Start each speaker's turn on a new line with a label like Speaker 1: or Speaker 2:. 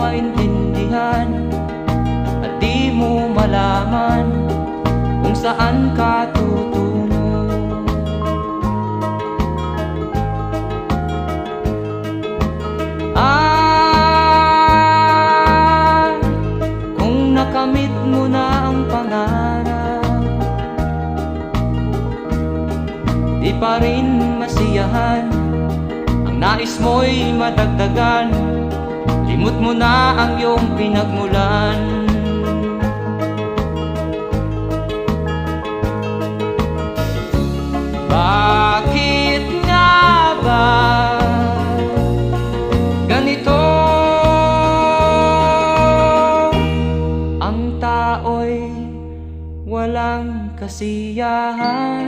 Speaker 1: maintindihan at di mo malaman kung saan ka tutungo. Kung nakamit mo na ang pangarap, di pa rin masiyahan, ang nais mo'y madagdagan, limot mo na ang iyong pinagmulan. Bakit nga ba ganito? Ang tao'y walang kasiyahan.